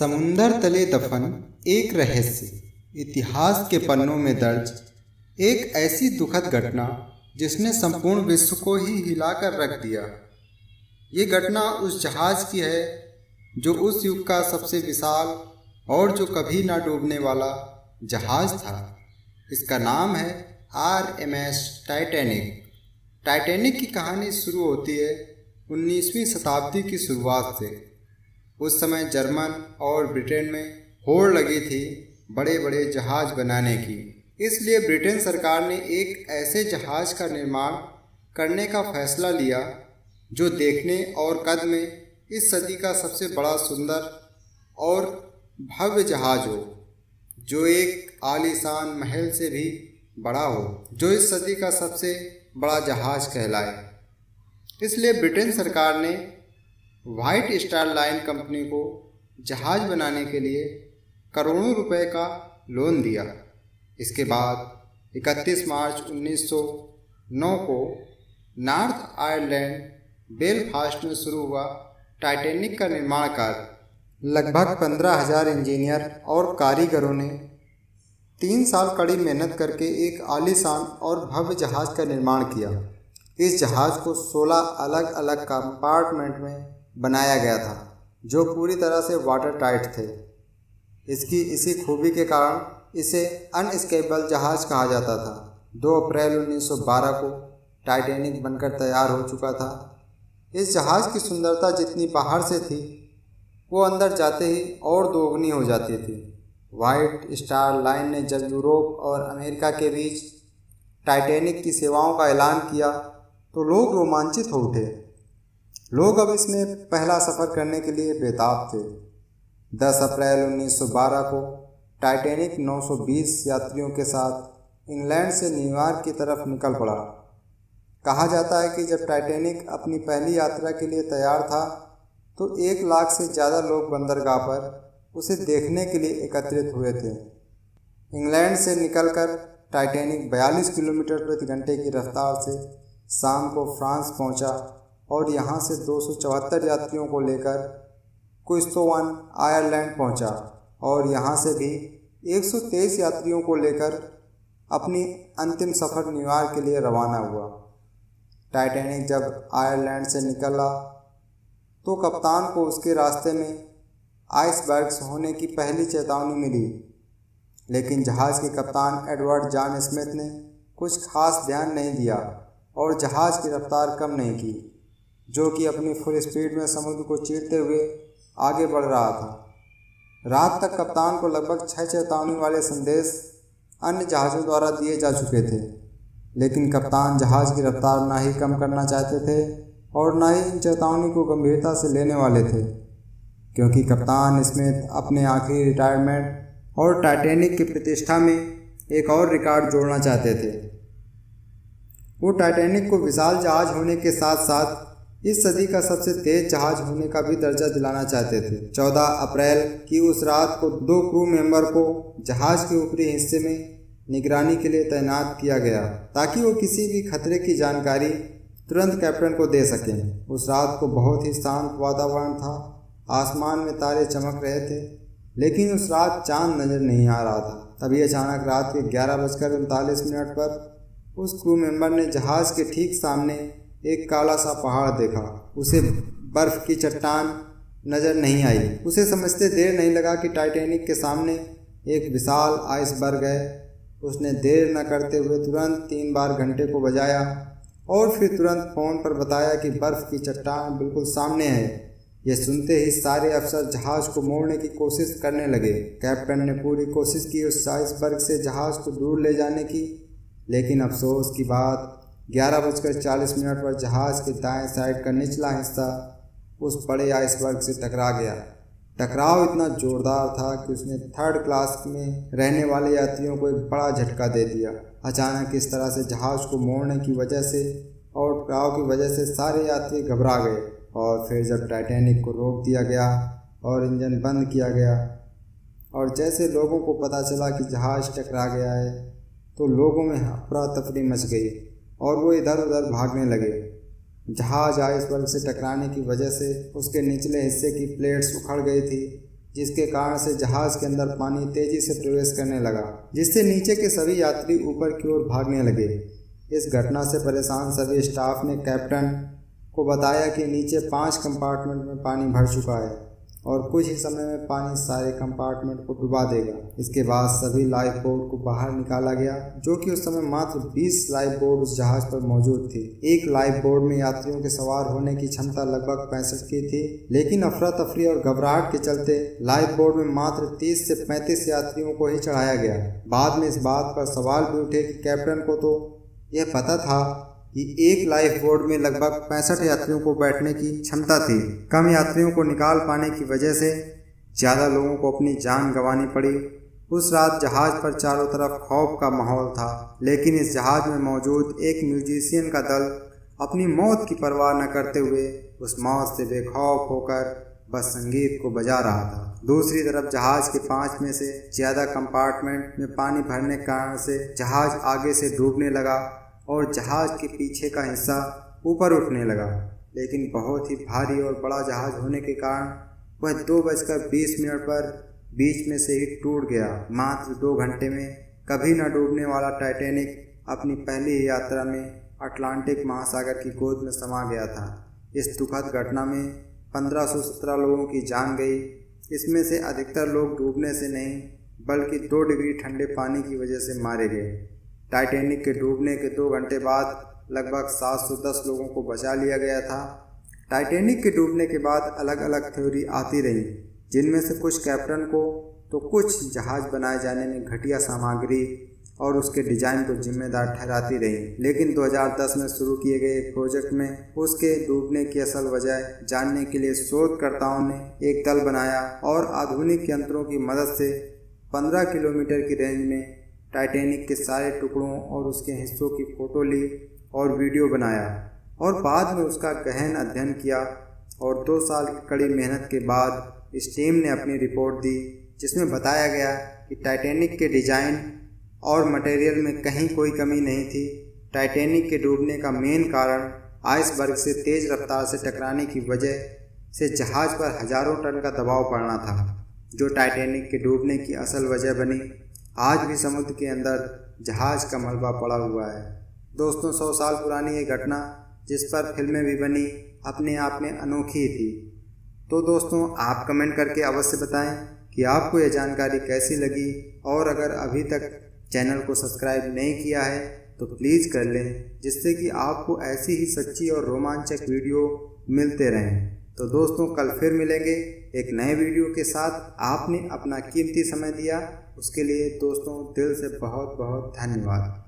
समुंदर तले दफन एक रहस्य, इतिहास के पन्नों में दर्ज एक ऐसी दुखद घटना जिसने संपूर्ण विश्व को ही हिलाकर रख दिया। ये घटना उस जहाज की है जो उस युग का सबसे विशाल और जो कभी ना डूबने वाला जहाज था। इसका नाम है RMS टाइटैनिक। टाइटैनिक की कहानी शुरू होती है 19वीं शताब्दी की शुरुआत से। उस समय जर्मन और ब्रिटेन में होड़ लगी थी बड़े बड़े जहाज बनाने की। इसलिए ब्रिटेन सरकार ने एक ऐसे जहाज का निर्माण करने का फैसला लिया जो देखने और कद में इस सदी का सबसे बड़ा, सुंदर और भव्य जहाज हो, जो एक आलीशान महल से भी बड़ा हो, जो इस सदी का सबसे बड़ा जहाज कहलाए। इसलिए ब्रिटेन सरकार ने व्हाइट स्टार लाइन कंपनी को जहाज बनाने के लिए करोड़ों रुपए का लोन दिया। इसके बाद 31 मार्च 1909 को नॉर्थ आयरलैंड बेलफास्ट में शुरू हुआ टाइटैनिक का निर्माण कार्य। लगभग 15,000 इंजीनियर और कारीगरों ने 3 साल कड़ी मेहनत करके एक आलीशान और भव्य जहाज का निर्माण किया। इस जहाज को 16 अलग अलग कंपार्टमेंट में बनाया गया था जो पूरी तरह से वाटर टाइट थे। इसकी इसी खूबी के कारण इसे अनस्केपेबल जहाज कहा जाता था। 2 अप्रैल 1912 को टाइटैनिक बनकर तैयार हो चुका था। इस जहाज की सुंदरता जितनी बाहर से थी वो अंदर जाते ही और दोगुनी हो जाती थी। व्हाइट स्टार लाइन ने जब यूरोप और अमेरिका के बीच टाइटैनिक की सेवाओं का ऐलान किया तो लोग रोमांचित हो उठे। लोग अब इसमें पहला सफ़र करने के लिए बेताब थे। 10 अप्रैल 1912 को टाइटैनिक 920 यात्रियों के साथ इंग्लैंड से न्यूयॉर्क की तरफ निकल पड़ा। कहा जाता है कि जब टाइटैनिक अपनी पहली यात्रा के लिए तैयार था तो 1 लाख से ज़्यादा लोग बंदरगाह पर उसे देखने के लिए एकत्रित हुए थे। इंग्लैंड से निकलकर टाइटैनिक 42 किलोमीटर प्रति घंटे की रफ्तार से शाम को फ्रांस पहुंचा और यहां से 274 यात्रियों को लेकर क्विस्टोवन आयरलैंड पहुंचा और यहां से भी 123 यात्रियों को लेकर अपनी अंतिम सफ़र न्यूयॉर्क के लिए रवाना हुआ। टाइटैनिक जब आयरलैंड से निकला तो कप्तान को उसके रास्ते में आइसबर्ग्स होने की पहली चेतावनी मिली, लेकिन जहाज़ के कप्तान एडवर्ड जॉन स्मिथ ने कुछ खास ध्यान नहीं दिया और जहाज़ की रफ्तार कम नहीं की, जो कि अपनी फुल स्पीड में समुद्र को चीरते हुए आगे बढ़ रहा था। रात तक कप्तान को लगभग 6 चेतावनी वाले संदेश अन्य जहाज़ों द्वारा दिए जा चुके थे, लेकिन कप्तान जहाज़ की रफ्तार ना ही कम करना चाहते थे और ना ही इन चेतावनी को गंभीरता से लेने वाले थे, क्योंकि कप्तान स्मिथ अपने आखिरी रिटायरमेंट और टाइटैनिक की प्रतिष्ठा में एक और रिकॉर्ड जोड़ना चाहते थे। वो टाइटैनिक को विशाल जहाज होने के साथ साथ इस सदी का सबसे तेज जहाज होने का भी दर्जा दिलाना चाहते थे। 14 अप्रैल की उस रात को 2 क्रू मेंबर को जहाज के ऊपरी हिस्से में निगरानी के लिए तैनात किया गया ताकि वो किसी भी खतरे की जानकारी तुरंत कैप्टन को दे सकें। उस रात को बहुत ही शांत वातावरण था। आसमान में तारे चमक रहे थे, लेकिन उस रात चांद नजर नहीं आ रहा था। तभी अचानक रात के 11:39 पर उस क्रू मेंबर ने जहाज के ठीक सामने एक काला सा पहाड़ देखा। उसे बर्फ की चट्टान नजर नहीं आई। उसे समझते देर नहीं लगा कि टाइटैनिक के सामने एक विशाल आइसबर्ग है। उसने देर न करते हुए तुरंत 3 बार घंटे को बजाया और फिर तुरंत फ़ोन पर बताया कि बर्फ़ की चट्टान बिल्कुल सामने है। यह सुनते ही सारे अफसर जहाज़ को मोड़ने की कोशिश करने लगे। कैप्टन ने पूरी कोशिश की उस आइसबर्ग से जहाज़ को दूर ले जाने की, लेकिन अफसोस की बात 11:40 पर जहाज़ के दाएं साइड का निचला हिस्सा उस बड़े आइसबर्ग से टकरा गया। टकराव इतना ज़ोरदार था कि उसने 3rd क्लास में रहने वाले यात्रियों को एक बड़ा झटका दे दिया। अचानक इस तरह से जहाज़ को मोड़ने की वजह से और टकराव की वजह से सारे यात्री घबरा गए और फिर जब टाइटैनिक को रोक दिया गया और इंजन बंद किया गया और जैसे लोगों को पता चला कि जहाज़ टकरा गया है तो लोगों में अफरा तफरी मच गई और वो इधर उधर भागने लगे। जहाज़ आइसबर्ग से टकराने की वजह से उसके निचले हिस्से की प्लेट्स उखड़ गई थी, जिसके कारण से जहाज के अंदर पानी तेजी से प्रवेश करने लगा, जिससे नीचे के सभी यात्री ऊपर की ओर भागने लगे। इस घटना से परेशान सभी स्टाफ ने कैप्टन को बताया कि नीचे 5 कंपार्टमेंट में पानी भर चुका है और कुछ ही समय में पानी सारे कंपार्टमेंट को डुबा देगा। इसके बाद सभी लाइफ बोट को बाहर निकाला गया, जो कि उस समय मात्र 20 लाइफ बोट उस जहाज पर मौजूद थी। एक लाइफ बोट में यात्रियों के सवार होने की क्षमता लगभग 65 की थी, लेकिन अफरा तफरी और घबराहट के चलते लाइफ बोट में मात्र 30 से 35 यात्रियों को ही चढ़ाया गया। बाद में इस बात पर सवाल भी उठे कि कैप्टन को तो यह पता था कि एक लाइफ बोट में लगभग 65 यात्रियों को बैठने की क्षमता थी। कम यात्रियों को निकाल पाने की वजह से ज़्यादा लोगों को अपनी जान गंवानी पड़ी। उस रात जहाज पर चारों तरफ खौफ का माहौल था, लेकिन इस जहाज में मौजूद एक म्यूजिशियन का दल अपनी मौत की परवाह न करते हुए उस मौत से बेखौफ होकर बस संगीत को बजा रहा था। दूसरी तरफ जहाज के 5 में से ज़्यादा कंपार्टमेंट में पानी भरने के कारण से जहाज आगे से डूबने लगा और जहाज के पीछे का हिस्सा ऊपर उठने लगा, लेकिन बहुत ही भारी और बड़ा जहाज होने के कारण वह 2:20 पर बीच में से ही टूट गया। मात्र 2 घंटे में कभी न डूबने वाला टाइटैनिक अपनी पहली यात्रा में अटलांटिक महासागर की गोद में समा गया था। इस दुखद घटना में 1517 लोगों की जान गई। इसमें से अधिकतर लोग डूबने से नहीं बल्कि 2 डिग्री ठंडे पानी की वजह से मारे गए। टाइटैनिक के डूबने के 2 घंटे बाद लगभग 710 लोगों को बचा लिया गया था। टाइटैनिक के डूबने के बाद अलग अलग थ्योरी आती रही, जिनमें से कुछ कैप्टन को तो कुछ जहाज बनाए जाने में घटिया सामग्री और उसके डिजाइन को जिम्मेदार ठहराती रही। लेकिन 2010 में शुरू किए गए एक प्रोजेक्ट में उसके डूबने की असल वजह जानने के लिए शोधकर्ताओं ने एक दल बनाया और आधुनिक यंत्रों की मदद से 15 किलोमीटर की रेंज में टाइटैनिक के सारे टुकड़ों और उसके हिस्सों की फ़ोटो ली और वीडियो बनाया और बाद में उसका गहन अध्ययन किया। और 2 साल की कड़ी मेहनत के बाद इस टीम ने अपनी रिपोर्ट दी, जिसमें बताया गया कि टाइटैनिक के डिज़ाइन और मटेरियल में कहीं कोई कमी नहीं थी। टाइटैनिक के डूबने का मेन कारण आइसबर्ग से तेज़ रफ्तार से टकराने की वजह से जहाज़ पर हज़ारों टन का दबाव पड़ना था, जो टाइटैनिक के डूबने की असल वजह बनी। आज भी समुद्र के अंदर जहाज का मलबा पड़ा हुआ है। दोस्तों, 100 साल पुरानी ये घटना, जिस पर फिल्में भी बनी, अपने आप में अनोखी थी। तो दोस्तों, आप कमेंट करके अवश्य बताएं कि आपको यह जानकारी कैसी लगी, और अगर अभी तक चैनल को सब्सक्राइब नहीं किया है तो प्लीज़ कर लें, जिससे कि आपको ऐसी ही सच्ची और रोमांचक वीडियो मिलते रहें। तो दोस्तों, कल फिर मिलेंगे एक नए वीडियो के साथ। आपने अपना कीमती समय दिया, उसके लिए दोस्तों दिल से बहुत बहुत धन्यवाद।